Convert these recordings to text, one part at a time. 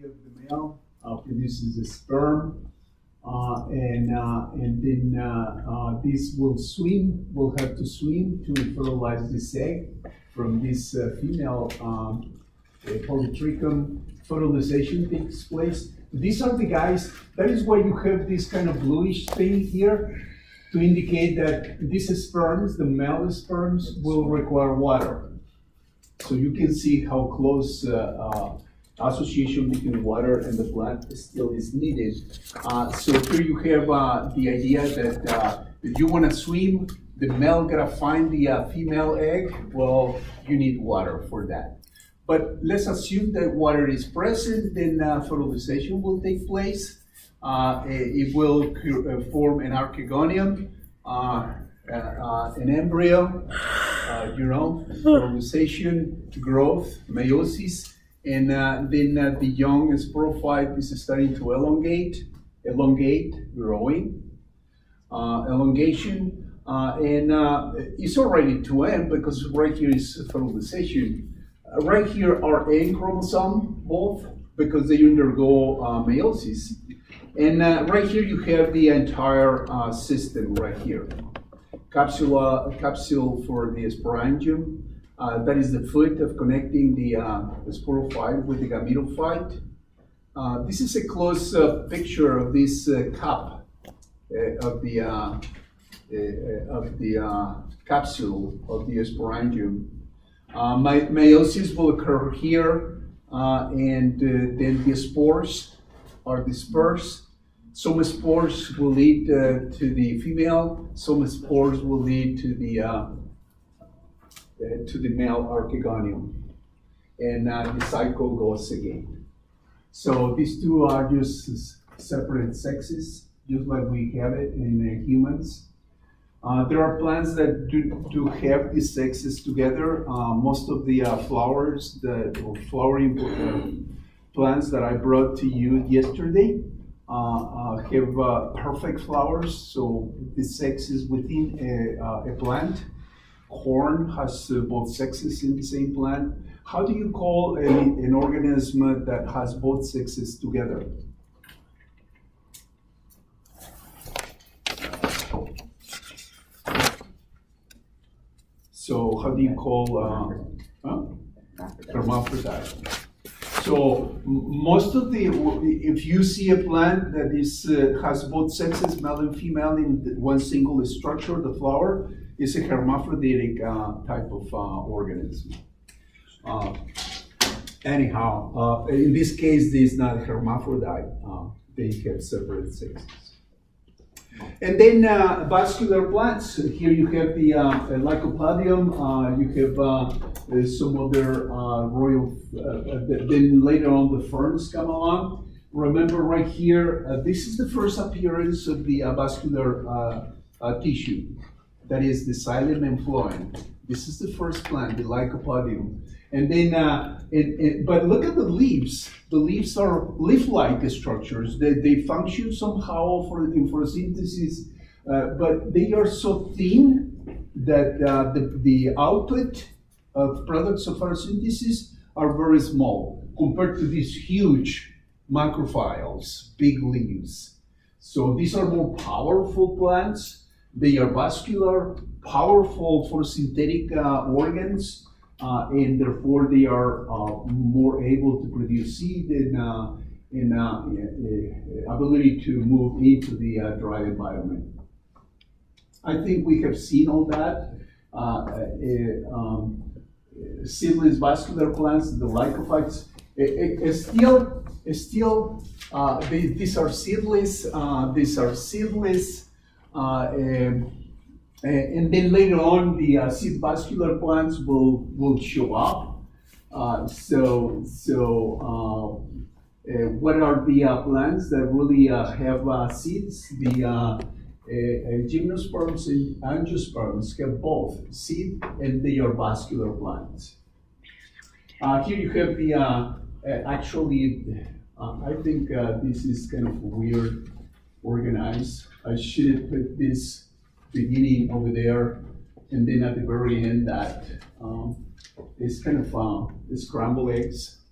of the male produces a sperm, and then this will have to swim to fertilize this egg from this female polytrichum. Fertilization takes place. These are the guys, that is why you have this kind of bluish thing here to indicate that these sperms, the male sperms, will require water. So you can see how close association between water and the plant still is needed. So here you have the idea that if you want to swim, the male gotta find the female egg. Well, you need water for that. But let's assume that water is present, then fertilization will take place. It will form an archegonium, an embryo, fertilization, growth, meiosis, and then the young sporophyte is starting to elongate, growing, elongation, and it's already to end because right here is fertilization. Right here are N chromosome, both, because they undergo meiosis. And right here you have the entire system right here. Capsule for the sporangium. That is the foot of connecting the sporophyte with the gametophyte. This is a close-up picture of this cup of the capsule of the sporangium. Meiosis will occur here, and then the spores are dispersed. Some spores will lead to the female, some spores will lead to the male archegonium, and the cycle goes again. So these two are just separate sexes, just like we have it in humans. There are plants that do have these sexes together. Most of the flowers, the flowering plants that I brought to you yesterday have perfect flowers, so the sex is within a plant. Corn has both sexes in the same plant. How do you call an organism that has both sexes together? So how do you call hermaphrodite? So most of if you see a plant that has both sexes, male and female, in one single structure, the flower is a hermaphroditic type of organism. Anyhow, in this case, this is not a hermaphrodite. They have separate sexes. And then vascular plants. Here you have the Lycopodium. You have some other royal. Then later on, the ferns come along. Remember, right here, this is the first appearance of the vascular tissue. That is the xylem and phloem. This is the first plant, the Lycopodium. And then, but look at the leaves. The leaves are leaf-like structures. They function somehow for photosynthesis, but they are so thin that the output of products of photosynthesis are very small compared to these huge macrophyles, big leaves. So these are more powerful plants. They are vascular, powerful photosynthetic organs. And therefore they are more able to produce seed and ability to move into the dry environment. I think we have seen all that. Seedless vascular plants, the lycophytes, these are seedless. And then later on, the seed vascular plants will show up. What are the plants that really have seeds? The gymnosperms and angiosperms have both seed, and they are vascular plants. Here you have the I think this is kind of weird organized. I should have put this beginning over there, and then at the very end that is kind of scrambled eggs.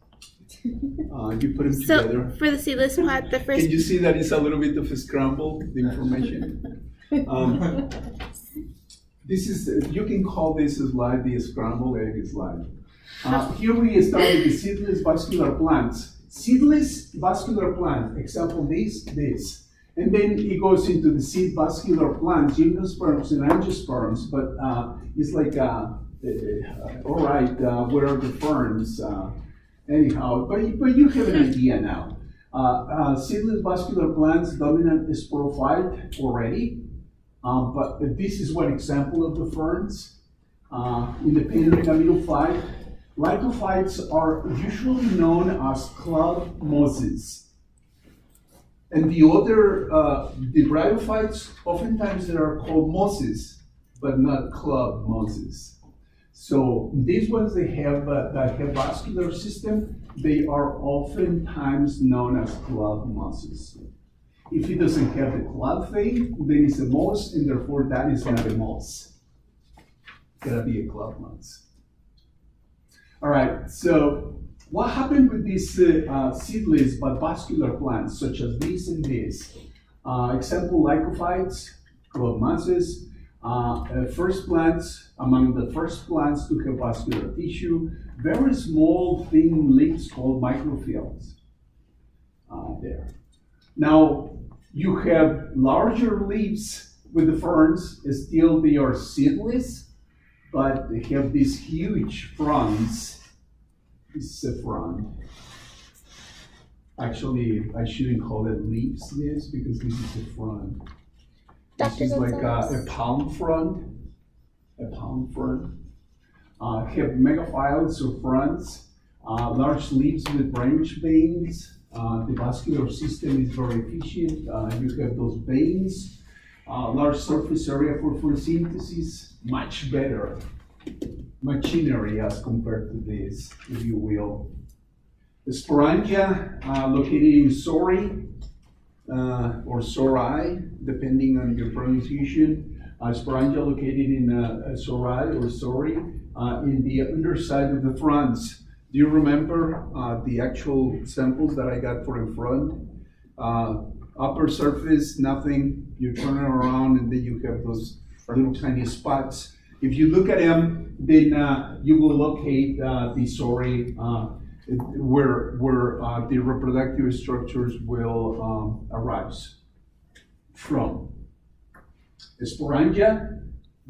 You put them So together. for the seedless part, the first Can you see that it's a little bit of a scramble, the information? This is, you can call this slide the scrambled egg slide. Here we start with the seedless vascular plants. Seedless vascular plant, example this. And then it goes into the seed vascular plants, gymnosperms and angiosperms, but it's like, all right, where are the ferns? Anyhow, but you have an idea now. Seedless vascular plants, dominant sporophyte already, but this is one example of the ferns. Independent gametophyte. Lycophytes are usually known as club mosses. And the other, the bryophytes, oftentimes they are called mosses, but not club mosses. So these ones that have vascular system, they are oftentimes known as club mosses. If it doesn't have the club thing, then it's a moss, and therefore that is not a moss. It's gotta be a club moss. All right, so what happened with these seedless but vascular plants, such as this and this? Example, lycophytes, club mosses, first plants, among the first plants to have vascular tissue, very small thin leaves called microphylls there. Now, you have larger leaves with the ferns, still they are seedless, but they have these huge fronds. This is a frond. Actually, I shouldn't call it leaves this because this is a frond. This is like a palm frond. A palm frond. Have megaphytes or fronds, large leaves with branch veins. The vascular system is very efficient. You have those veins, large surface area for photosynthesis, much better machinery as compared to this, if you will. The sporangia located in sori or sori, depending on your pronunciation. Sporangia located in sori or sori in the underside of the fronds. Do you remember the actual samples that I got for the front? Upper surface, nothing. You turn it around and then you have those little tiny spots. If you look at them, then you will locate the sori where the reproductive structures will arise from. The sporangia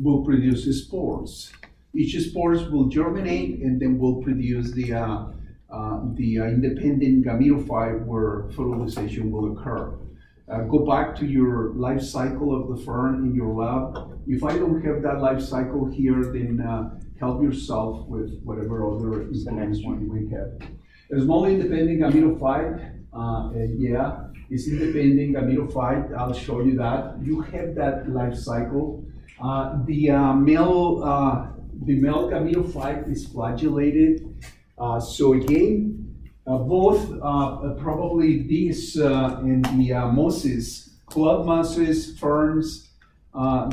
will produce spores. Each spores will germinate and then will produce the independent gametophyte where fertilization will occur. Go back to your life cycle of the fern in your lab. If I don't have that life cycle here, then help yourself with whatever other information we have. A small independent gametophyte, it's independent gametophyte. I'll show you that. You have that life cycle. The male gametophyte is flagellated. So again, both probably these and the mosses, club mosses, ferns,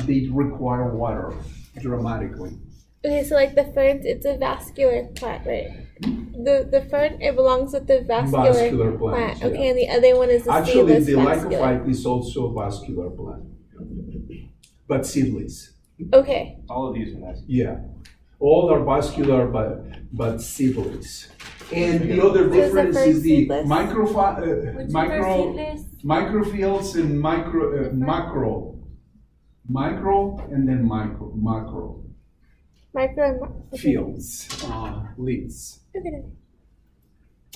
they require water dramatically. Okay, so like the ferns, it's a vascular plant, right? The fern, it belongs with the vascular plants, plant. Okay, yeah. and the other one is the Actually, seedless the vascular. lycophyte is also a vascular plant, but seedless. Okay. All of these are vascular. Yeah, all are vascular, but seedless. And the other difference is the microphylls and macro, and then macro. Micro and macro. Fields, leaves. Okay.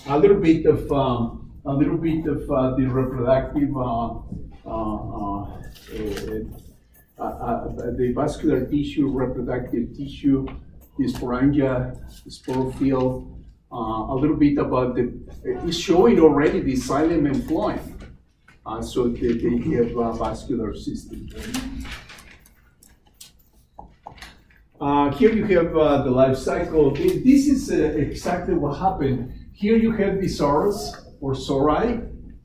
A little bit of the reproductive, the vascular tissue, reproductive tissue, the sporangia, the sporophyll. A little bit about it's showing already the xylem and phloem. So they have a vascular system. Here you have the life cycle. This is exactly what happened. Here you have the sorus or sori,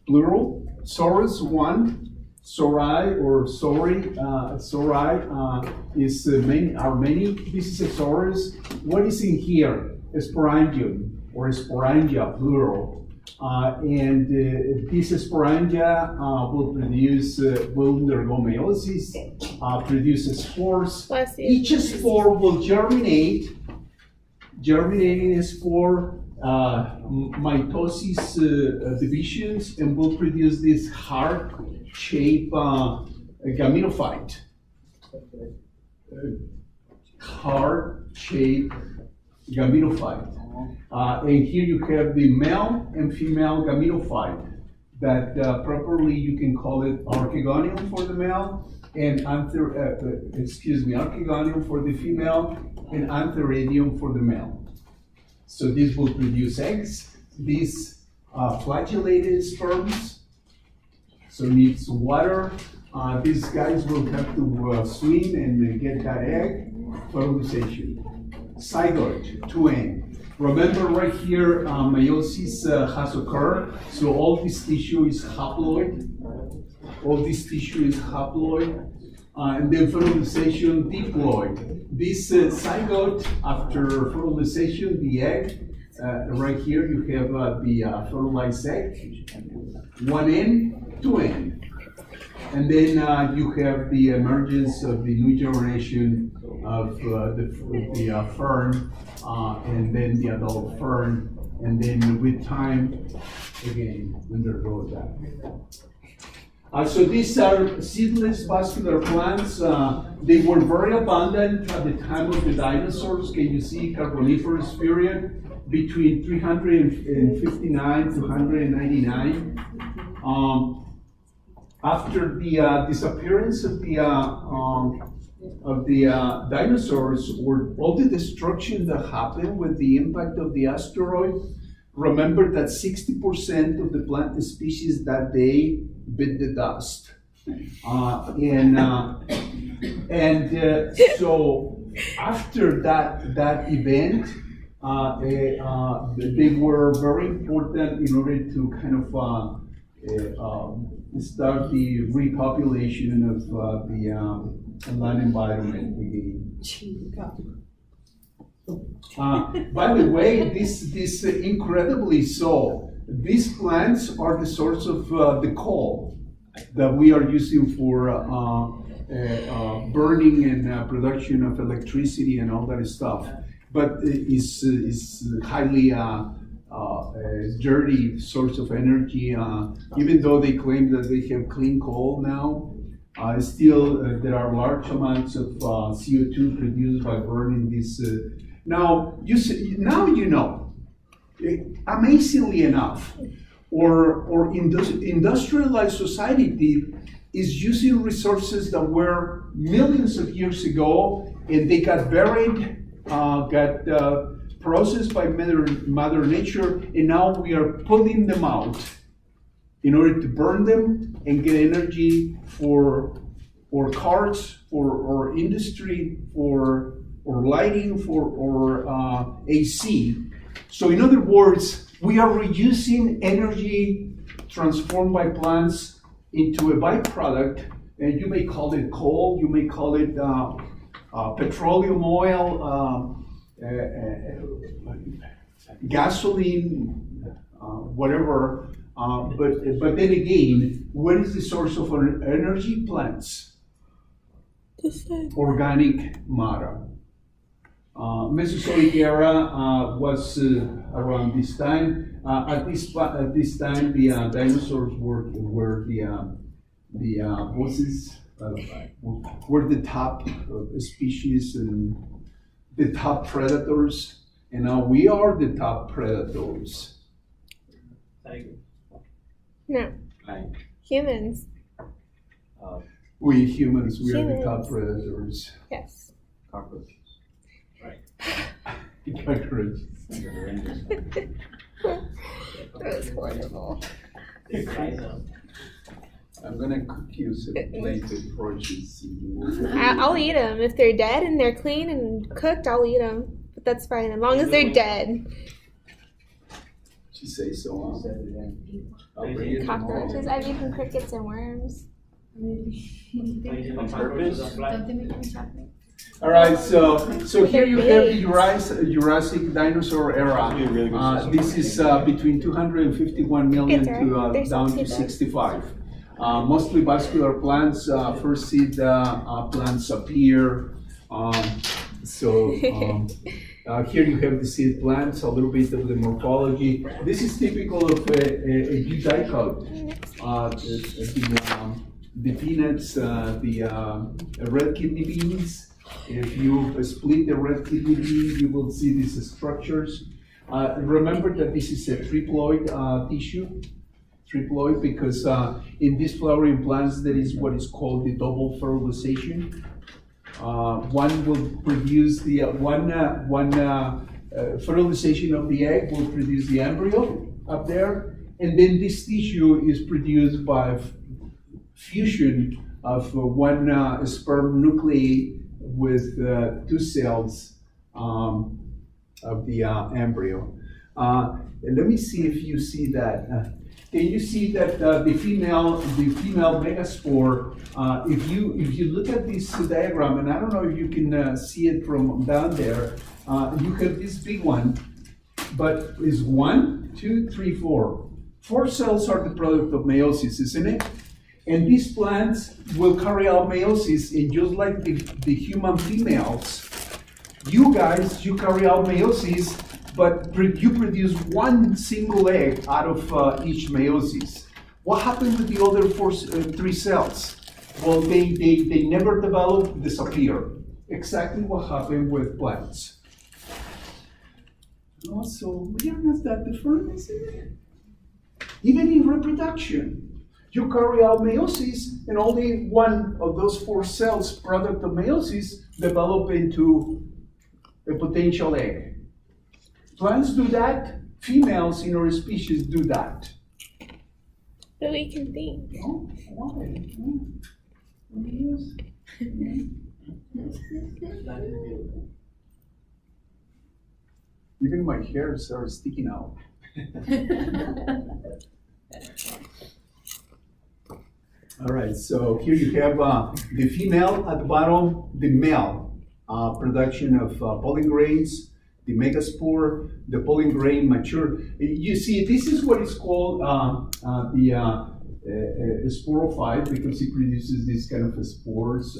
plural. Sorus 1, sori or sori. Sori is many. This is a sorus. What is in here? A sporangium. or sporangia, plural. This sporangia will undergo meiosis, produces spores. Bless you. Each spore will germinate. Germinating spore mitosis divisions and will produce this heart-shaped gametophyte. Heart-shaped gametophyte. And here you have the male and female gametophyte that properly you can call it archegonium for the male and archegonium for the female and antheridium for the male. So this will produce eggs. These flagellated sperms, so needs water. These guys will have to swim and get that egg. Fertilization. Zygote, 2N. Remember right here, meiosis has occurred, so all this tissue is haploid. And then fertilization, diploid. This zygote, after fertilization, the egg, right here you have the fertilized egg, 1N, 2N. And then you have the emergence of the new generation of the fern, and then the adult fern, and then with time, again, undergo that. So these are seedless vascular plants. They were very abundant at the time of the dinosaurs. Can you see Carboniferous period between 359 to 199? After the disappearance of the dinosaurs, or all the destruction that happened with the impact of the asteroid, remember that 60% of the plant species that day bit the dust. So after that event, they were very important in order to kind of start the repopulation of the land environment again. By the way, this incredibly so, these plants are the source of the coal that we are using for burning and production of electricity and all that stuff. But it's highly dirty source of energy. Even though they claim that they have clean coal now, still there are large amounts of CO2 produced by burning this. Now you know. Amazingly enough, or industrialized society is using resources that were millions of years ago, and they got buried, got processed by Mother Nature, and now we are pulling them out in order to burn them and get energy for cars, or industry, or lighting, or AC. So in other words, we are reusing energy transformed by plants into a byproduct, and you may call it coal, you may call it petroleum oil, gasoline, whatever. But then again, what is the source of our energy? Plants. Organic matter. Mesozoic era was around this time. At this time, the dinosaurs were the top species and the top predators, and now we are the top predators. No. Humans. We humans, we are the top predators. Yes. Cockroaches. Cockroaches. That was horrible. I'm gonna cook you some plated roaches. I'll eat them if they're dead and they're clean and cooked. I'll eat them, but that's fine as long as they're dead. She says so. I'll bring it Cockroaches. I've eaten crickets and worms. On purpose? Don't they make them chocolate? All right, so here you have the Big. Jurassic dinosaur era. Be a really good This is between 251 million It's all to right. There's down some to seeds. 65. Mostly vascular plants. First seed plants appear. Here you have the seed plants, a little bit of the morphology. This is typical of a eudicot. The peanuts, the red kidney beans. If you split the red kidney bean, you will see these structures. Remember that this is a triploid tissue. Triploid because in these flowering plants there is what is called the double fertilization. One will produce the fertilization of the egg will produce the embryo up there, and then this tissue is produced by fusion of one sperm nuclei with two cells of the embryo. Let me see if you see that. Can you see that the female megaspore? If you look at this diagram, and I don't know if you can see it from down there, you have this big one, but is 1, 2, 3, 4. 4 cells are the product of meiosis, isn't it? And these plants will carry out meiosis, and just like the human females, you guys, you carry out meiosis, but you produce one single egg out of each meiosis. What happened to the other 3 cells? Well, they never develop, disappear. Exactly what happened with plants. Also, we are not that different, isn't it? Even in reproduction, you carry out meiosis, and only one of those 4 cells, product of meiosis, develop into a potential egg. Plants do that, females in our species do that. But we can think. Oh, why? Yes. Even my hairs are sticking out. All right, so here you have the female at the bottom, the male production of pollen grains, the megaspore, the pollen grain mature. You see, this is what is called the sporophyte because it produces these kind of spores.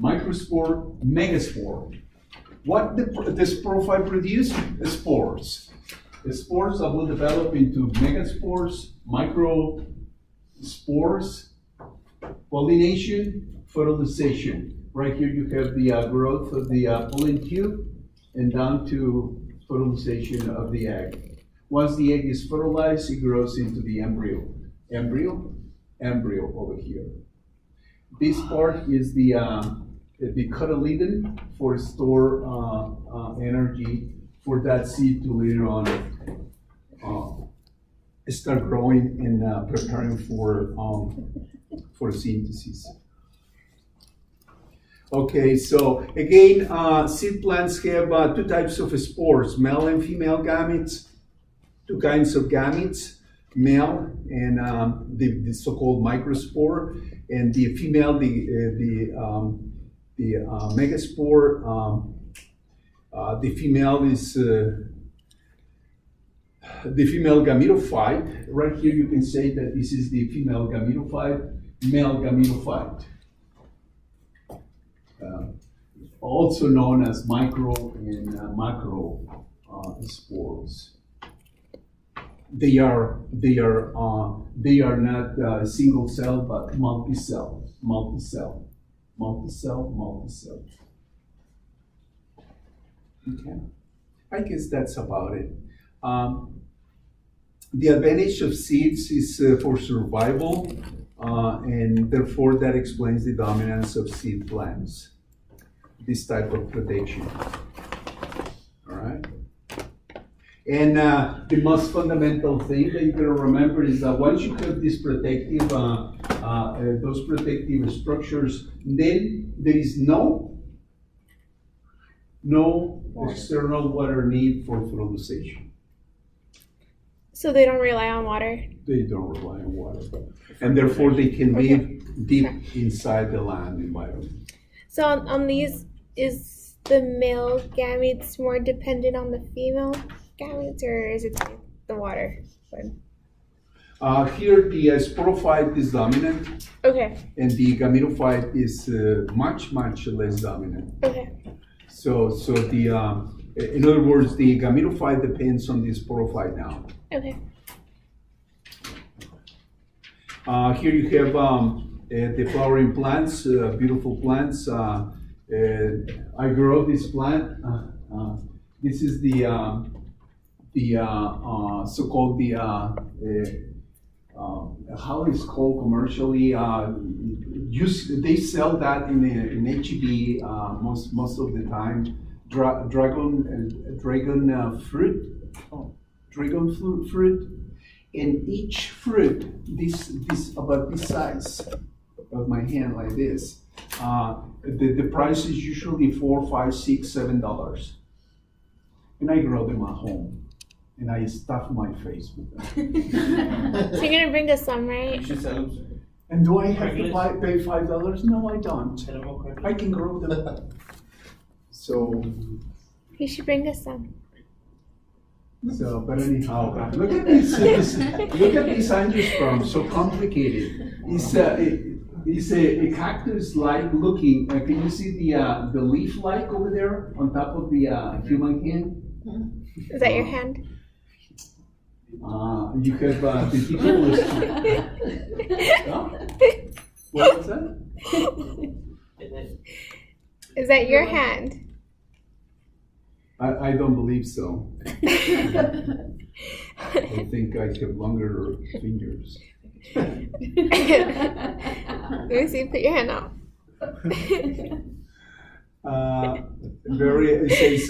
Microspore, megaspore. What the sporophyte produce? Spores. The spores that will develop into megaspores, microspores, pollination, fertilization. Right here you have the growth of the pollen tube and down to fertilization of the egg. Once the egg is fertilized, it grows into the embryo. Embryo over here. This part is the cotyledon for store energy for that seed to later on start growing and preparing for synthesis. Okay, so again, seed plants have 2 types of spores, male and female gametes, 2 kinds of gametes, male and the so-called microspore, and the female, the megaspore. The female is the female gametophyte. Right here you can say that this is the female gametophyte, male gametophyte. Also known as micro and macro spores. They are not single cell, but multi-cell. Okay, I guess that's about it. The advantage of seeds is for survival, and therefore that explains the dominance of seed plants. This type of protection. All right. And the most fundamental thing that you gotta remember is that once you have these protective, those protective structures, then there is no external water need for fertilization. So they don't rely on water. They don't rely on water, and therefore they can live deep inside the land environment. So on these is the male gametes more dependent on the female gametes, or is it the water one? Here, the sporophyte is dominant, Okay, and the gametophyte is much less dominant. okay, So the in other words, the gametophyte depends on the sporophyte now. okay. Here you have the flowering plants, beautiful plants. I grow this plant. This is the so-called how it's called commercially. They sell that in HEB most of the time. Dragon fruit. And each fruit, this about this size of my hand, like this, the price is usually $4, $5, $6, $7, and I grow them at home, and I stuff my face with them. So you're gonna bring us some, right? You should sell them, sir. And do I have to pay $5? No, I don't. Sell them on Craigslist. I can grow them. So, You should bring us some. but anyhow, look at this. Look at these angiosperms, so complicated. It's a cactus-like looking. Can you see the leaf-like over there on top of the human hand? Is that your hand? You have tentacles. Huh? What was that? Is that your hand? I don't believe so. I think I have longer fingers. Let me see. Put your hand out. It says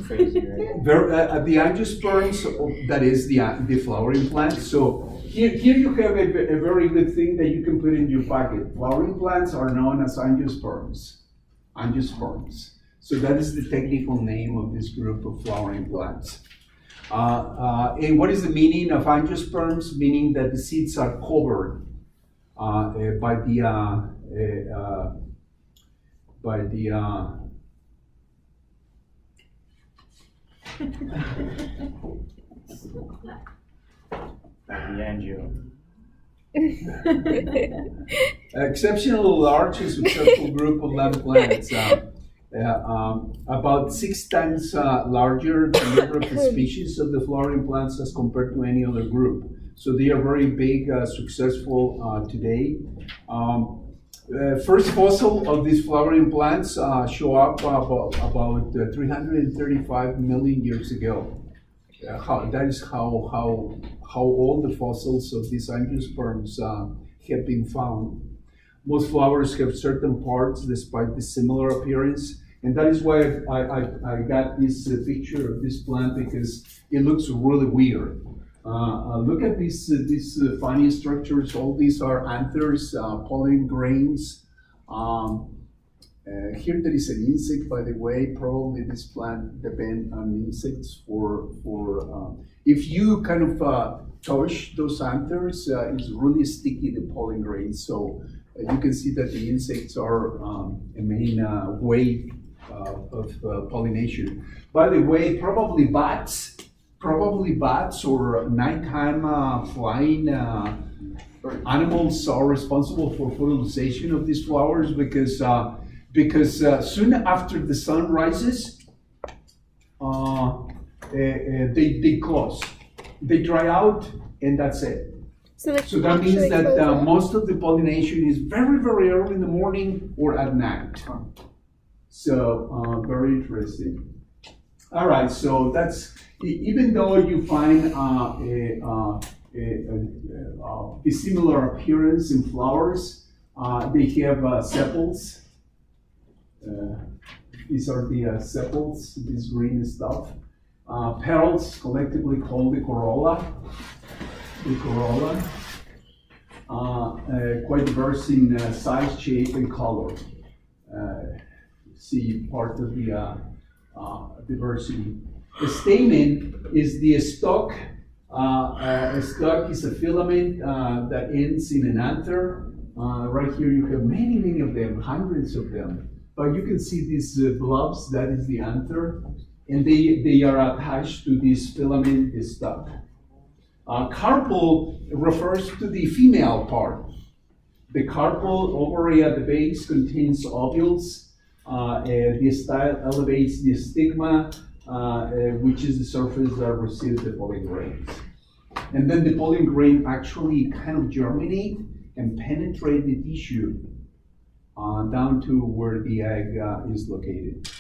Crazy, right? the angiosperms, that is the flowering plant. So here you have a very good thing that you can put in your pocket. Flowering plants are known as angiosperms. Angiosperms. So that is the technical name of this group of flowering plants. And what is the meaning of angiosperms? Meaning that the seeds are covered by the exceptionally large and successful group of land plants. About 6 times larger the number of the species of the flowering plants as compared to any other group. So they are very big, successful today. First fossil of these flowering plants show up about 335 million years ago. That is how old the fossils of these angiosperms have been found. Most flowers have certain parts despite the similar appearance. And that is why I got this picture of this plant, because it looks really weird. Look at these funny structures. All these are anthers, pollen grains. Here there is an insect, by the way. Probably this plant depends on insects for if you kind of touch those anthers, it's really sticky, the pollen grains. So you can see that the insects are a main way of pollination. By the way, probably bats or nighttime flying animals are responsible for fertilization of these flowers, because soon after the sun rises, they close, they dry out, and that's it. So that means that most of the pollination is very, very early in the morning or at night. So very interesting. All right, so that's, even though you find a similar appearance in flowers, they have sepals. These are the sepals, this green stuff. Petals, collectively called the corolla. Quite diverse in size, shape, and color. See part of the diversity. The stamen is the stalk. A stalk is a filament that ends in an anther. Right here you have many of them, hundreds of them. but you can see these blobs, that is the anther, and they are attached to this filament, this duct. Carpel refers to the female part. The carpel ovary at the base contains ovules. The style elevates the stigma, which is the surface that receives the pollen grains. And then the pollen grain actually kind of germinate and penetrate the tissue down to where the egg is located.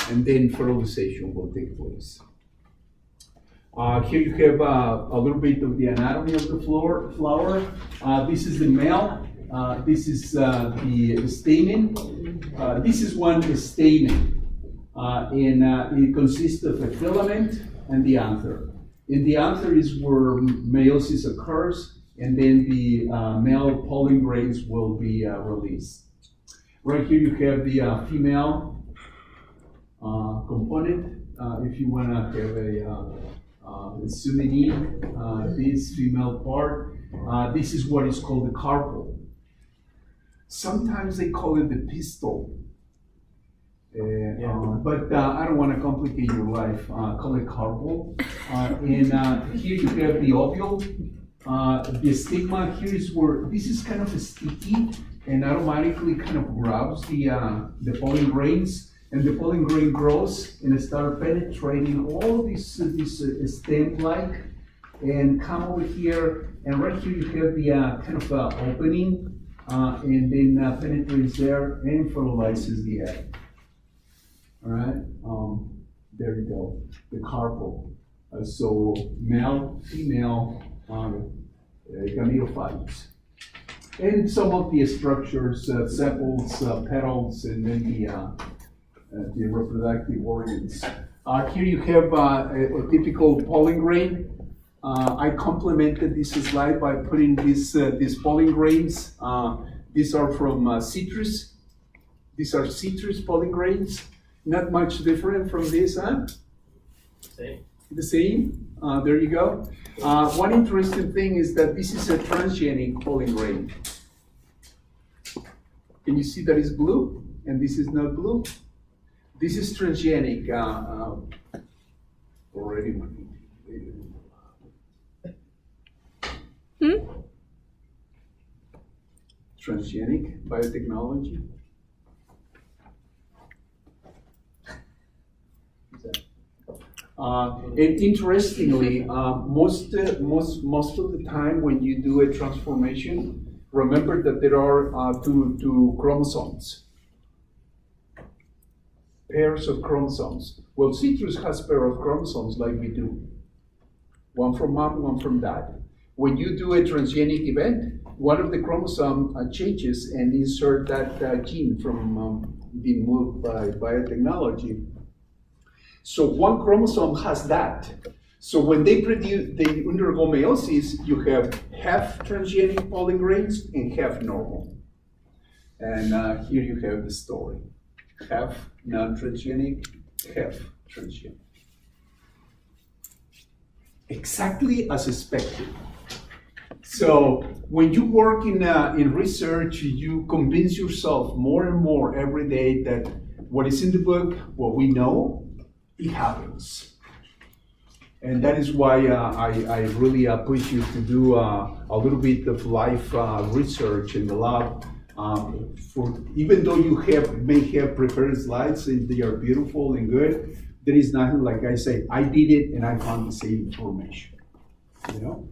And then fertilization will take place. Here you have a little bit of the anatomy of the flower. This is the male. This is the stamen. This is one stamen. And it consists of a filament and the anther. In the anther is where meiosis occurs, and then the male pollen grains will be released. Right here you have the female component. If you want to have a souvenir, this female part, this is what is called the carpel. Sometimes they call it the pistil. But I don't want to complicate your life. Call it carpel. And here you have the ovule. The stigma here is where this is kind of sticky and automatically kind of grabs the pollen grains, and the pollen grain grows and start penetrating all these stem-like, and come over here, and right here you have the kind of opening, and then penetrates there and fertilizes the egg. All right, there you go, the carpel. So male, female, gametophytes. And some of the structures, sepals, petals, and then the reproductive organs. Here you have a typical pollen grain. I complemented this slide by putting these pollen grains. These are from citrus. These are citrus pollen grains. Not much different from this, huh? Same. The same. There you go. One interesting thing is that this is a transgenic pollen grain. Can you see that it's blue and this is not blue? This is transgenic. Already. Transgenic biotechnology. And interestingly, most of the time when you do a transformation, remember that there are two chromosomes, pairs of chromosomes. Well, citrus has pair of chromosomes like we do. One from mom, one from dad. When you do a transgenic event, one of the chromosome changes and insert that gene from being moved by biotechnology. So one chromosome has that. So when they undergo meiosis, you have half transgenic pollen grains and half normal. And here you have the story. Half non-transgenic, half transgenic. Exactly as expected. So when you work in research, you convince yourself more and more every day that what is in the book, what we know, it happens. And that is why I really push you to do a little bit of live research in the lab. Even though you may have prepared slides and they are beautiful and good, there is nothing like I say, I did it and I found the same information. You know?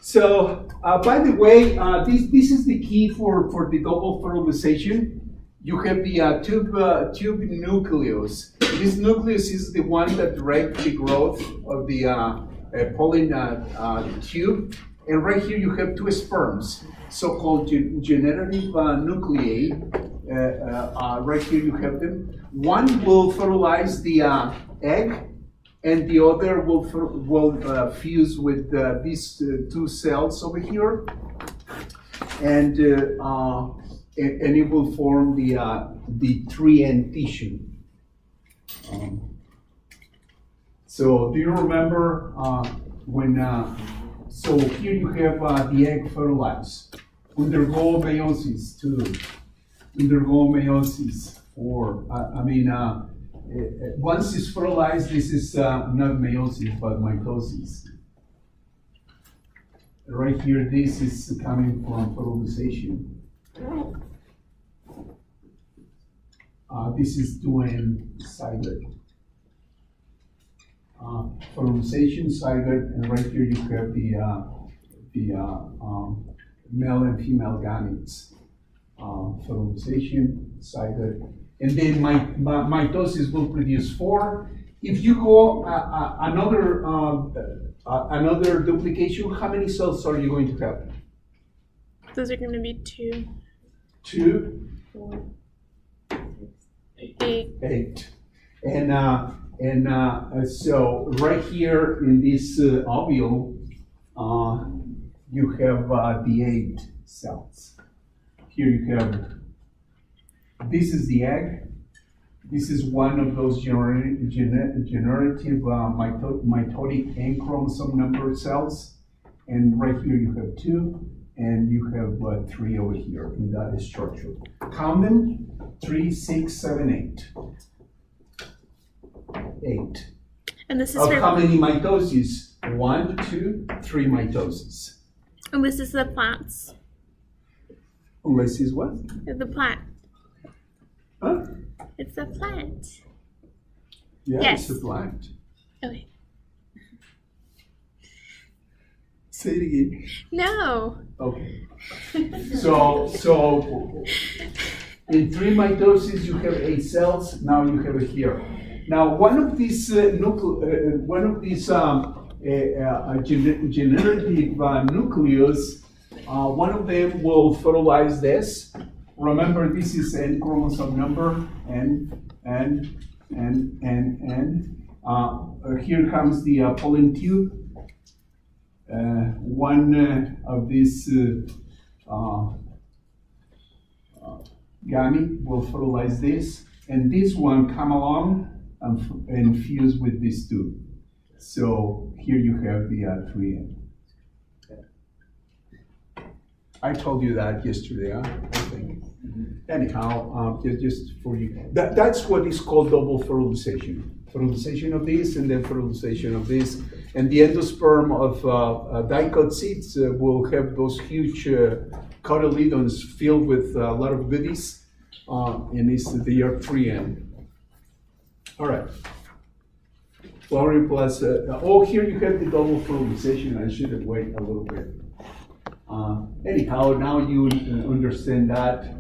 So, by the way, this is the key for the double fertilization. You have the tube nucleus. This nucleus is the one that directs the growth of the pollen tube. And right here you have two sperms, so-called generative nuclei. Right here you have them. One will fertilize the egg, and the other will fuse with these two cells over here, and it will form the tree-end tissue. So do you remember when? So here you have the egg fertilized, undergo meiosis too. undergo meiosis. Once it's fertilized, this is not meiosis, but mitosis. Right here, this is coming from fertilization. This is doing zygote. Fertilization, zygote, and right here you have the male and female gametes. Fertilization, zygote, and then mitosis will produce 4. If you go another duplication, how many cells are you going to have? Those are going to be 2, 2, 8. 8. And so right here in this ovule, you have the 8 cells. Here you have, this is the egg. This is one of those generative mitotic N chromosome number cells. And right here you have 2, and you have 3 over here in that structure. Count them, 3, 6, 7, 8. 8. And this is Of for, how many mitoses? 1, 2, 3 mitoses. and this is the plants. Unless is what? The plant. Huh? It's a plant. Yeah, Yes. it's a plant. Okay. Say it again. No. Okay. So in 3 mitoses you have 8 cells. Now you have it here. Now one of these generative nucleus, one of them will fertilize this. Remember, this is N chromosome number, N. Here comes the pollen tube. One of these gamete will fertilize this, and this one come along and fuse with this tube. So here you have the 3N. I told you that yesterday, I think. Anyhow, just for you, that's what is called double fertilization. Fertilization of this and then fertilization of this. And the endosperm of dicot seeds will have those huge cotyledons filled with a lot of goodies, and they are 3N. All right. Flowering plus, here you have the double fertilization. I should have waited a little bit. Anyhow, now you understand that.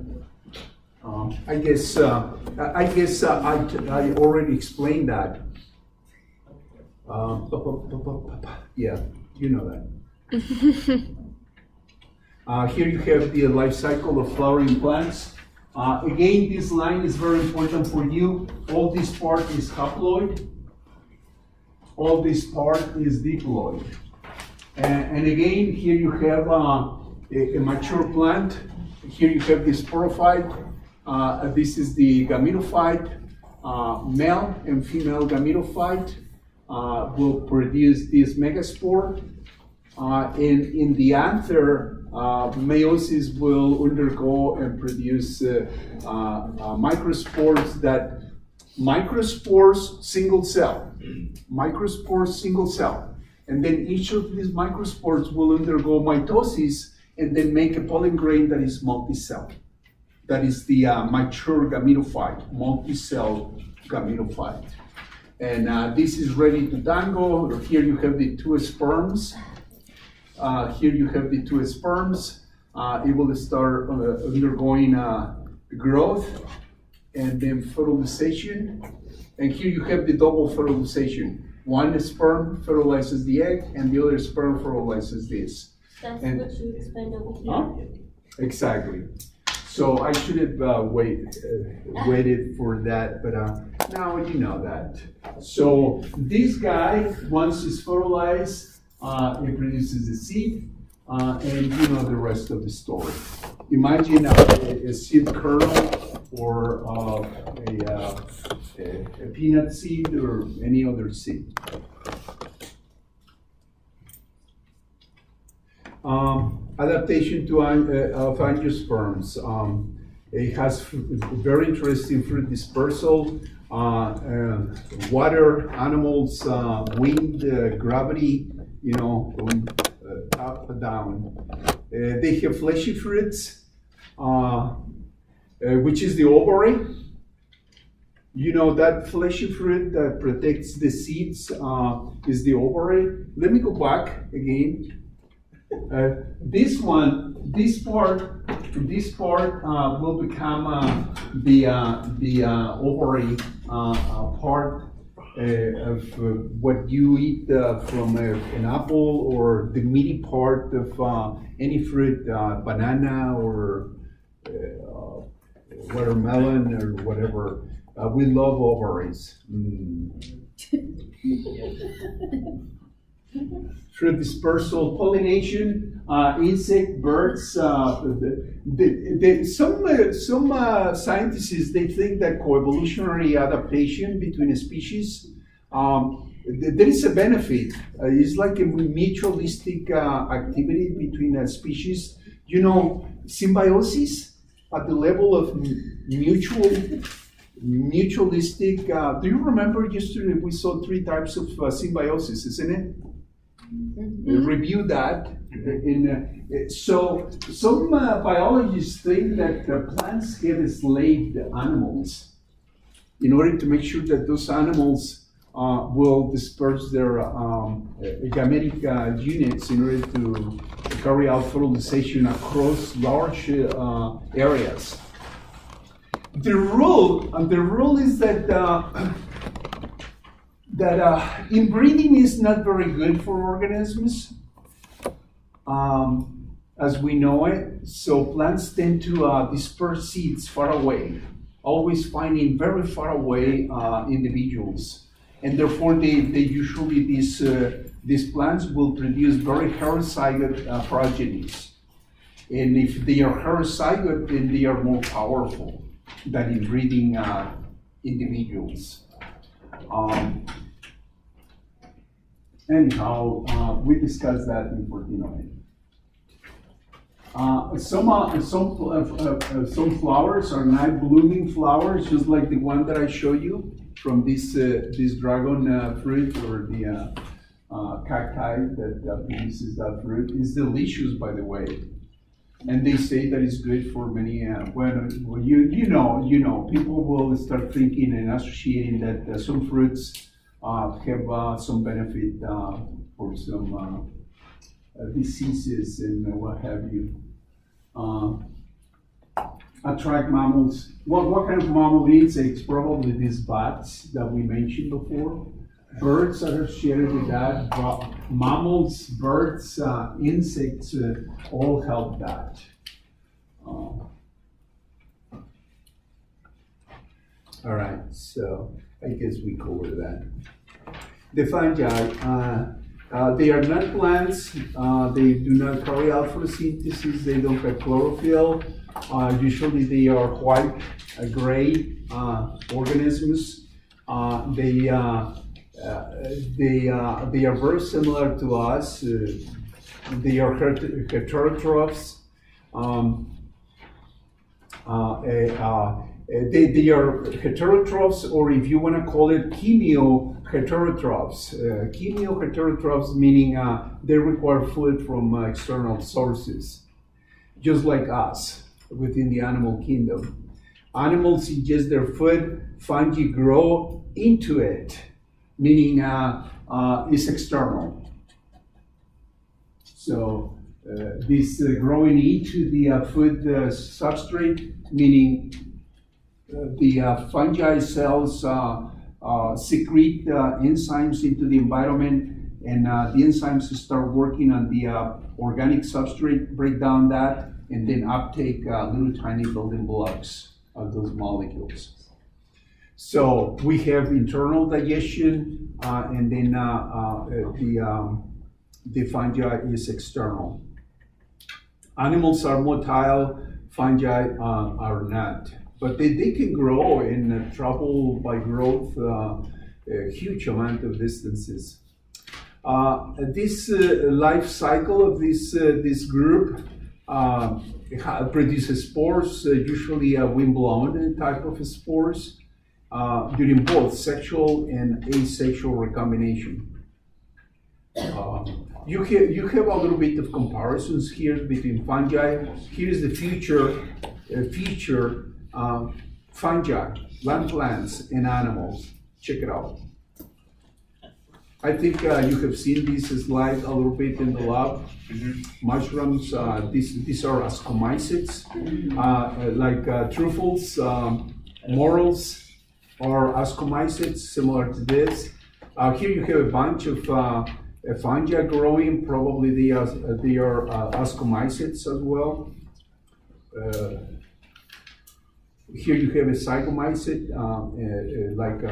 I guess I already explained that. Yeah, you know that. Here you have the life cycle of flowering plants. Again, this line is very important for you. All this part is haploid. All this part is diploid. And again, here you have a mature plant. Here you have the sporophyte. This is the gametophyte. Male and female gametophyte will produce this megaspore. In the anther, meiosis will undergo and produce microspores, single cell. Microspores, single cell. And then each of these microspores will undergo mitosis and then make a pollen grain that is multicell. That is the mature gametophyte, multi-cell gametophyte. And this is ready to dangle. Here you have the 2 sperms. Here you have the 2 sperms. It will start undergoing growth and then fertilization. And here you have the double fertilization. One sperm fertilizes the egg, and the other sperm fertilizes this. That's And- what you explained over here. Huh? Exactly. So I should have waited for that, but now you know that. So this guy, once it's fertilized, it produces a seed, and you know the rest of the story. Imagine a seed kernel or a peanut seed or any other seed. Adaptation of angiosperms. It has very interesting fruit dispersal, water, animals, wind, gravity, from top down. They have fleshy fruits, which is the ovary. That fleshy fruit that protects the seeds is the ovary. Let me go back again. This part will become the ovary part of what you eat from an apple, or the meaty part of any fruit, banana or watermelon or whatever. We love ovaries. Fruit dispersal, pollination, insect, birds. Some scientists, they think that coevolutionary adaptation between a species, there is a benefit. It's like a mutualistic activity between a species. Symbiosis at the level of mutualistic. Do you remember yesterday we saw 3 types of symbiosis, isn't it? Review that. So some biologists think that plants have enslaved animals in order to make sure that those animals will disperse their gametic units in order to carry out fertilization across large areas. The rule is that inbreeding is not very good for organisms, as we know it. So plants tend to disperse seeds far away, always finding very far away individuals, and therefore usually these plants will produce very heterozygote progenies. And if they are heterozygote, then they are more powerful than inbreeding individuals. Anyhow, we discussed that in 1408. Some flowers are night blooming flowers, just like the one that I show you from this dragon fruit, or the cacti that produces that fruit. It's delicious, by the way. And they say that it's good for many. People will start thinking and associating that some fruits have some benefit for some diseases and what have you. Attract mammals. What kind of mammal insects? Probably these bats that we mentioned before. Birds are associated with that. Mammals, birds, insects, all help that. All right, so I guess we covered that. The fungi, they are not plants. They do not carry out photosynthesis. They don't have chlorophyll. Usually they are white, gray organisms. They are very similar to us. They are heterotrophs. They are heterotrophs, or if you want to call it chemioheterotrophs. Chemioheterotrophs meaning they require food from external sources, just like us within the animal kingdom. Animals ingest their food, fungi grow into it, meaning it's external. So this growing into the food substrate, meaning the fungi cells secrete enzymes into the environment, and the enzymes start working on the organic substrate, break down that, and then uptake little tiny building blocks of those molecules. So we have internal digestion, and then the fungi is external. Animals are motile, fungi are not. But they can grow and travel by growth a huge amount of distances. This life cycle of this group, It produces spores, usually wind-blown type of spores, during both sexual and asexual recombination. You have a little bit of comparisons here between fungi. Here is the future fungi, land plants, and animals. Check it out. I think you have seen this slide a little bit in the lab. Mushrooms, these are ascomycetes, like truffles, morels are ascomycetes, similar to this. Here you have a bunch of fungi growing, probably they are ascomycetes as well. Here you have a zygomycete, like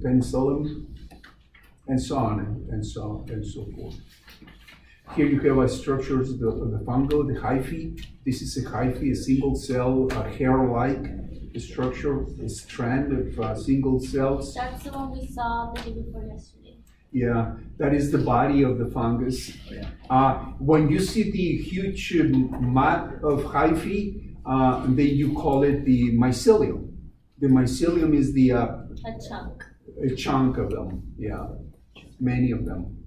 penicillium, and so on and so forth. Here you have structures of the fungal, the hyphae. This is a hyphae, a single cell, hair-like structure, a strand of single cells. That's the one we saw the day before yesterday. Yeah, that is the body of the fungus. When you see the huge mat of hyphae, then you call it the mycelium. The mycelium is a chunk of them, yeah, many of them.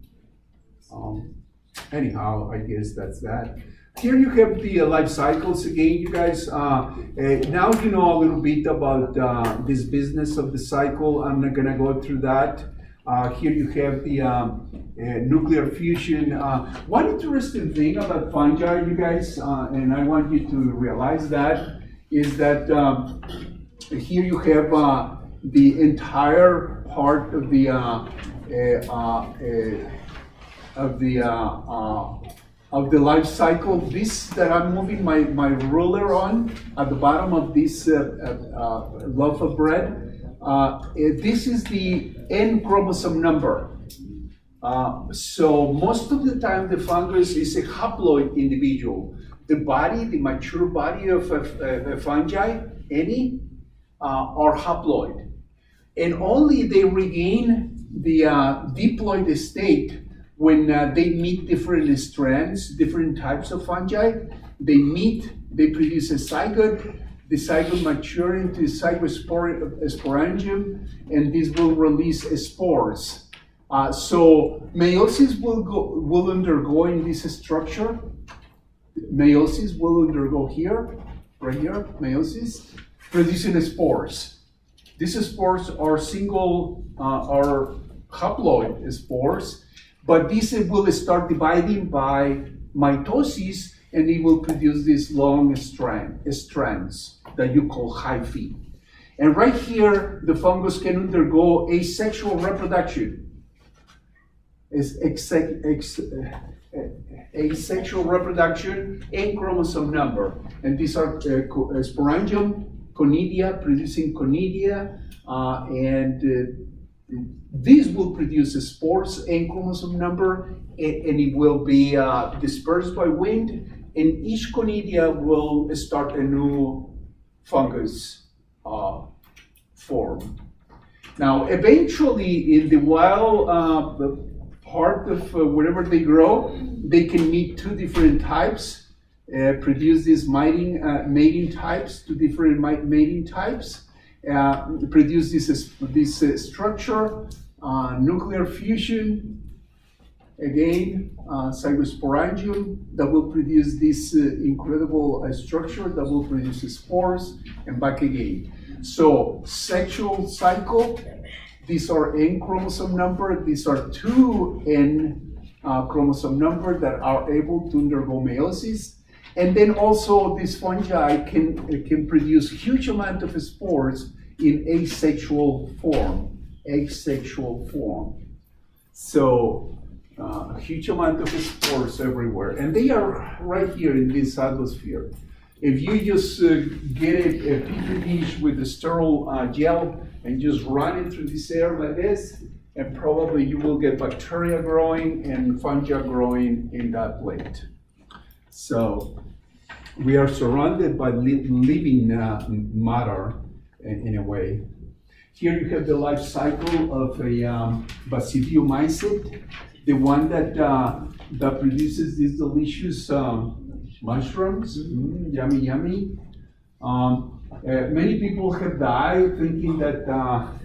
Anyhow, I guess that's that. Here you have the life cycles again, you guys. Now you know a little bit about this business of the cycle. I'm not gonna go through that. Here you have the nuclear fusion. One interesting thing about fungi, you guys, and I want you to realize that, is that here you have the entire part of the life cycle. This that I'm moving my ruler on at the bottom of this loaf of bread. This is the N chromosome number. So most of the time the fungus is a haploid individual. The body, the mature body of a fungi, any, are haploid. And only they regain the diploid state when they meet different strands, different types of fungi. They meet, they produce a zygote. The zygote mature into zygosporangium, and this will release spores. So meiosis will undergo in this structure. Meiosis will undergo here, right here, meiosis, producing spores. These spores are are haploid spores, but these will start dividing by mitosis, and it will produce these long strands that you call hyphae. And right here, the fungus can undergo asexual reproduction. Asexual reproduction and chromosome number. And these are sporangium, conidia, producing conidia, and these will produce spores and chromosome number, and it will be dispersed by wind, and each conidia will start a new fungus form. Now, eventually, in the wild part of wherever they grow, they can meet two different types, produce these mating types, two different mating types, produce this structure, nuclear fusion, again, zygosporangium, that will produce this incredible structure that will produce spores, and back again. So, sexual cycle, these are N chromosome number, these are 2 N chromosome number that are able to undergo meiosis. And then also this fungi can produce huge amount of spores in asexual form. So, a huge amount of spores everywhere. And they are right here in this atmosphere. If you just get a petri dish with a sterile gel and just run it through this air like this, and probably you will get bacteria growing and fungi growing in that plate. So we are surrounded by living matter in a way. Here you have the life cycle of a basidiomycete, the one that produces this delicious mushrooms, yummy, yummy. Many people have died thinking that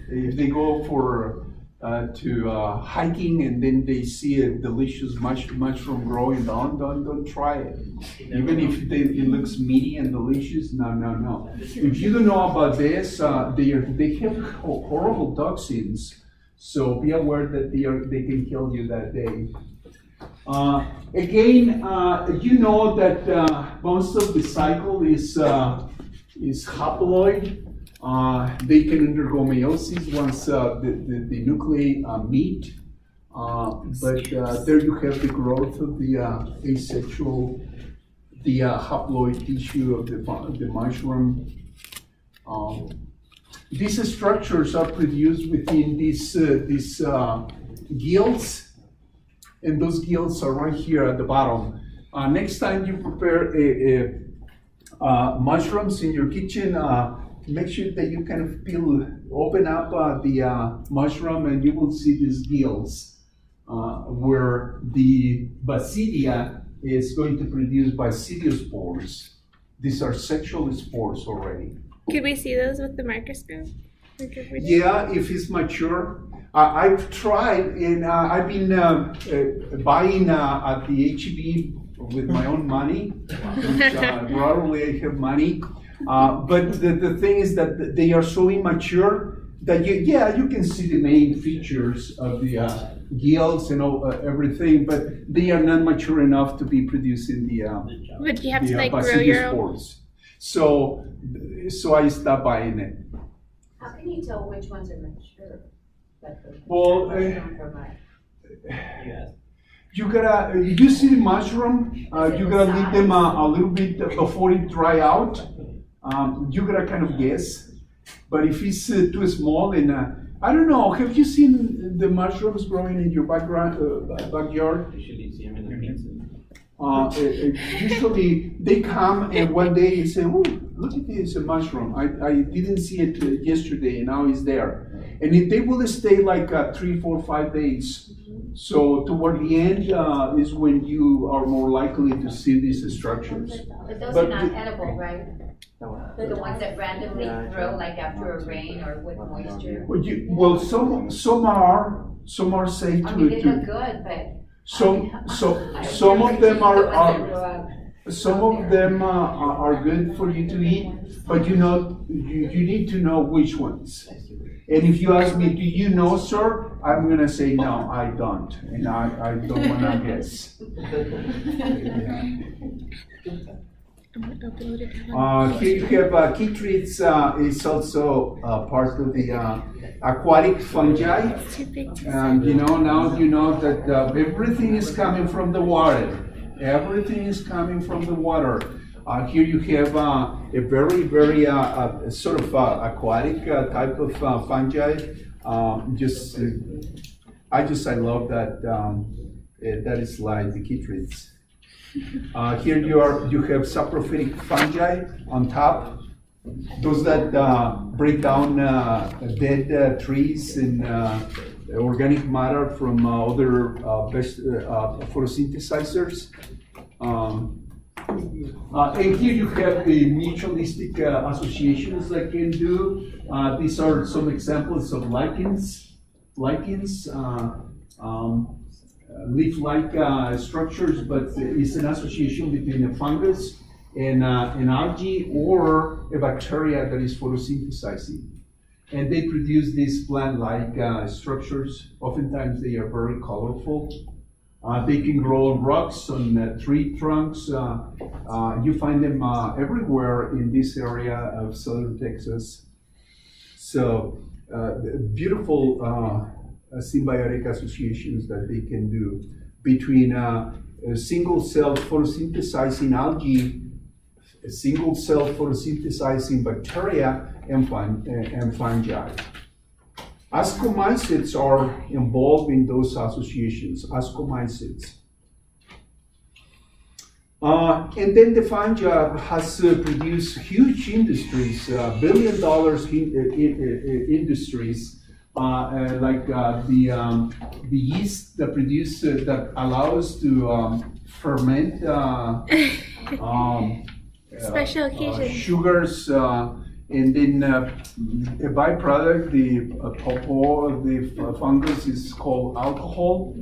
if they go to hiking and then they see a delicious mushroom growing, don't try it. Even if it looks meaty and delicious, no. If you don't know about this, they have horrible toxins, so be aware that they can kill you that day. Again, you know that most of the cycle is haploid. They can undergo meiosis once the nuclei meet, but there you have the growth of the asexual, the haploid tissue of the mushroom. These structures are produced within these gills, and those gills are right here at the bottom. Next time you prepare mushrooms in your kitchen, make sure that you kind of open up the mushroom, and you will see these gills where the basidia is going to produce basidiospores. These are sexual spores already. Could we see those with the microscope? Yeah, if it's mature. I've tried, and I've been buying at the H-E-B with my own money, which rarely I have money. But the thing is that they are so immature that you can see the main features of the gills and everything, but they are not mature enough to be producing the But you have to like grow your own. basidiospores. So I stopped buying it. How can you tell which ones are mature? Well, Yeah. you see the mushroom, you gotta leave them a little bit before it dry out. You gotta kind of guess. But if it's too small, and I don't know, have you seen the mushrooms growing in your backyard? Usually see them in the pizza. Usually they come and one day you say, "Oh, look at this, a mushroom. I didn't see it yesterday, and now it's there." And they will stay like 3, 4, 5 days. So toward the end is when you are more likely to see these structures. But those But are not the- edible, right? They're the ones that randomly grow like after a rain or with moisture. Well, some are safe I mean, they look to good, but. some of them are good for you to eat, but you need to know which ones. And if you ask me, do you know, sir? I'm gonna say, no, I don't, and I don't wanna guess. Here you have chytrids is also part of the aquatic fungi. It's too big to And now you know that everything is coming from the water. Everything is coming from the water. Here you have a very, very sort of aquatic type of fungi. I love that. That is like the chytrids. Here you have saprophytic fungi on top. Those that break down dead trees and organic matter from other photosynthesizers. And here you have the mutualistic associations that can do. These are some examples of lichens, leaf-like structures, but it's an association between a fungus and an algae or a bacteria that is photosynthesizing. And they produce these plant-like structures. Oftentimes they are very colorful. They can grow on rocks, on tree trunks. You find them everywhere in this area of southern Texas. So beautiful symbiotic associations that they can do between single-cell photosynthesizing algae, single-cell photosynthesizing bacteria, and fungi. Ascomycetes are involved in those associations, ascomycetes. And then the fungi has produced huge industries, $1 billion industries, like the yeast that allows to ferment Special occasions. sugars, and then a byproduct, the pulp of the fungus is called alcohol.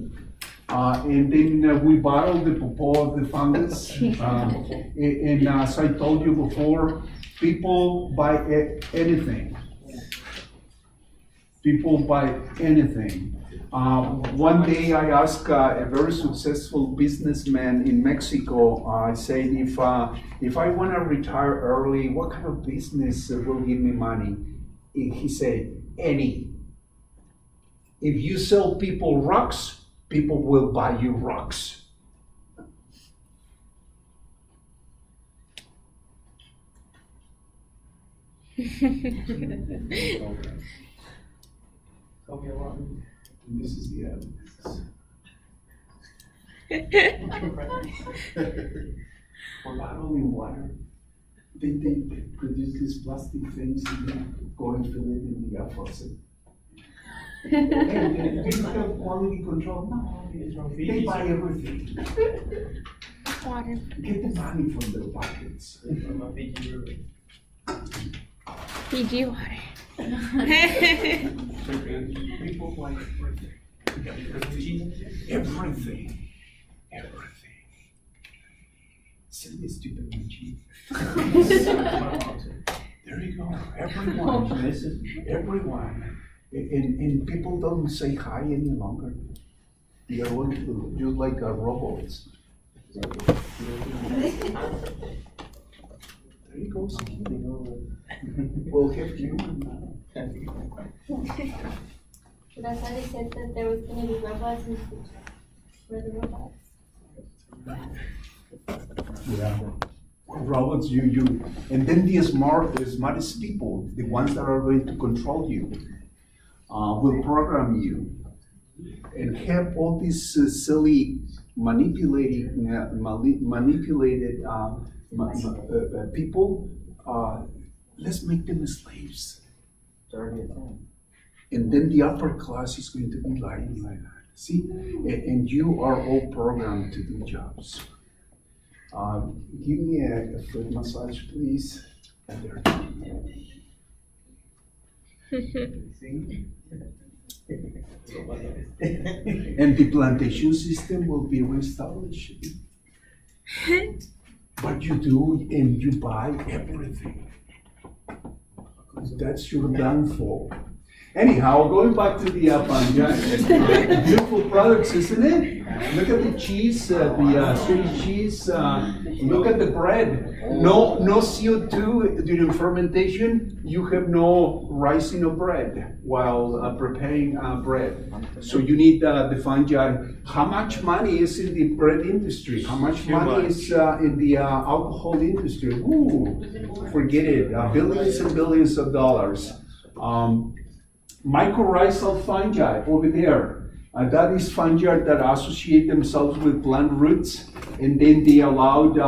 And then we bottle the pulp of the fungus. And as I told you before, people buy anything. People buy anything. One day I asked a very successful businessman in Mexico, I said, if I want to retire early, what kind of business will give me money? He said, any. If you sell people rocks, people will buy you rocks. This is the evidence. For bottling water, they produce these plastic things and then go and fill it in the faucet. And do you have quality control? No, they buy everything. Water. Get the money from their pockets. Fiji water. People buy everything. Everything. Everything. Silly, stupid, and cheap. There you go. Everyone. Everyone. And people don't say hi any longer. They are all just like robots. There you go. We'll have you. That's why they said that there was gonna be robots in the future. Where the robots? Yeah. Robots, you, and then the smartest people, the ones that are going to control you, will program you, and have all these silly manipulated people. Let's make them slaves. And then the upper class is going to be lying like that. See, and you are all programmed to do jobs. Give me a foot massage, please. And there. And the plantation system will be reestablished. But you do, and you buy everything. That's your downfall. Anyhow, going back to the fungi, beautiful products, isn't it? Look at the cheese, the Swedish cheese. Look at the bread. No CO2 during fermentation. You have no rising of bread while preparing bread. So you need the fungi. How much money is in the bread industry? How much money is in the alcohol industry? Ooh, forget it. Billions and billions of dollars. Mycorrhizal fungi over there. That is fungi that associate themselves with plant roots, and then they allowed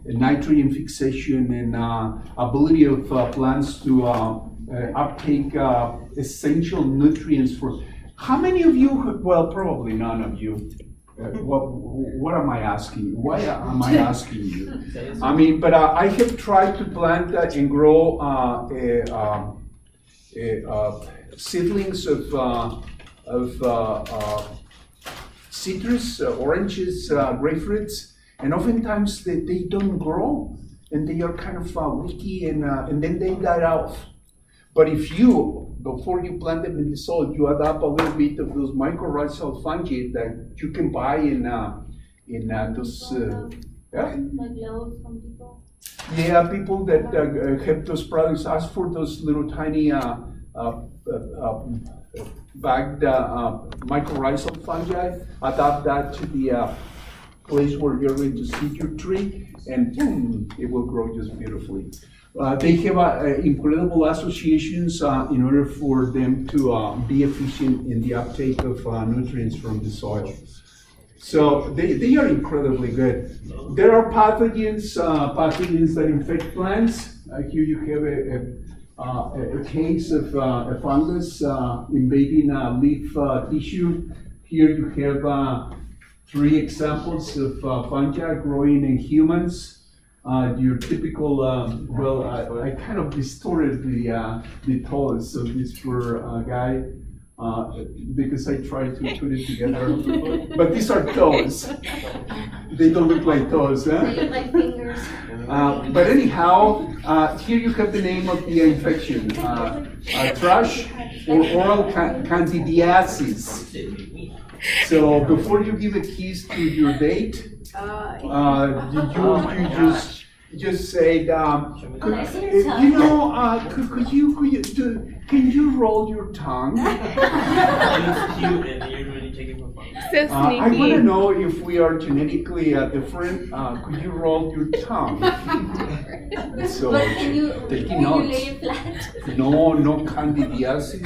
nitrogen fixation and ability of plants to uptake essential nutrients for. How many of you? Well, probably none of you. What am I asking? Why am I asking you? I mean, but I have tried to plant and grow seedlings of citrus, oranges, grapefruits, and oftentimes they don't grow, and they are kind of weaky, and then they die off. But if you, before you plant them in the soil, you adopt a little bit of those mycorrhizal fungi that you can buy in those. Yeah. Like loaves from people. Yeah, people that have those products ask for those little tiny bagged mycorrhizal fungi. Adopt that to the place where you're going to seed your tree, and boom, it will grow just beautifully. They have incredible associations in order for them to be efficient in the uptake of nutrients from the soil. So they are incredibly good. There are pathogens that infect plants. Here you have a case of a fungus invading leaf tissue. Here you have 3 examples of fungi growing in humans. Your typical, well, I kind of distorted the toes of this poor guy because I tried to put it together. But these are toes. They don't look like toes, huh? They look like fingers. But anyhow, here you have the name of the infection, thrush or oral candidiasis. So before you give a kiss to your date, you just say, could you roll your tongue? It's cute and you really take it for fun. So I want to sneaky. know if we are genetically different. Could you roll your tongue? So, But can you taking lay notes. it flat? No candidiasis.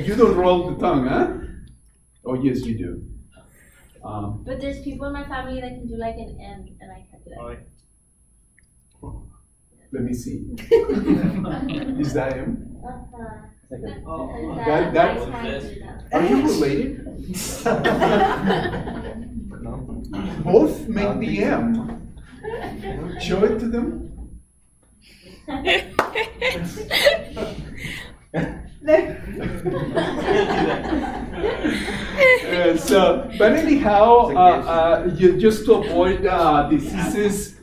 You don't roll the tongue, huh? Oh, yes, you do. But there's people in my family that can do like an N, and I can't do that. Alright. Let me see. Is that him? Uh-huh. That- What's this? Are you related? Both make the M. Show it to them. But anyhow, just to avoid diseases,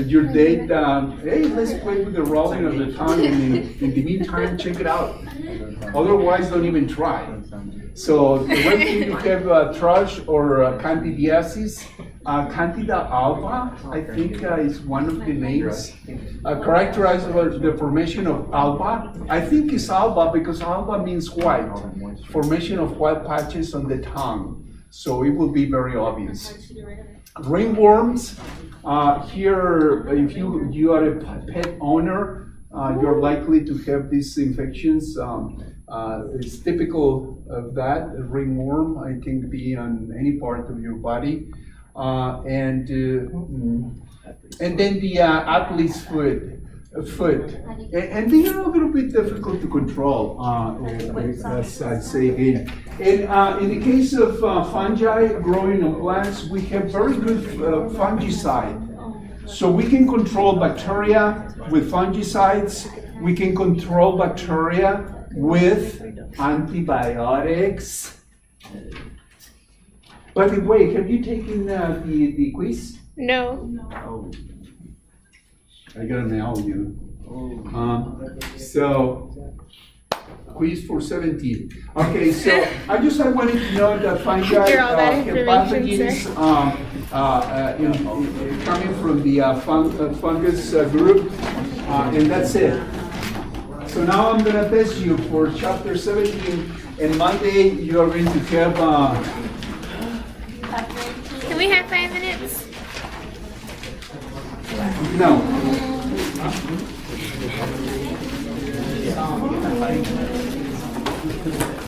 your date, hey, let's play with the rolling of the tongue, and in the meantime, check it out. Otherwise, don't even try. So when you have thrush or candidiasis, Candida alba, I think is one of the names, characterized by the formation of alba. I think it's alba because alba means white, formation of white patches on the tongue. So it will be very obvious. Ringworms, here, if you are a pet owner, you're likely to have these infections. It's typical of that. A ringworm, I think, be on any part of your body. And then the athlete's foot. And they are a little bit difficult to control, as I say again. And in the case of fungi growing on plants, we have very good fungicide. So we can control bacteria with fungicides. We can control bacteria with antibiotics. By the way, have you taken the quiz? No. Oh. I gotta mail you. So, quiz for 17. Okay, so I wanted to know that fungi You're all that have information, pathogens coming from the fungus group, and that's it. So now I'm gonna test you for chapter 17, and Monday you are going to have Can we have 5 minutes? no.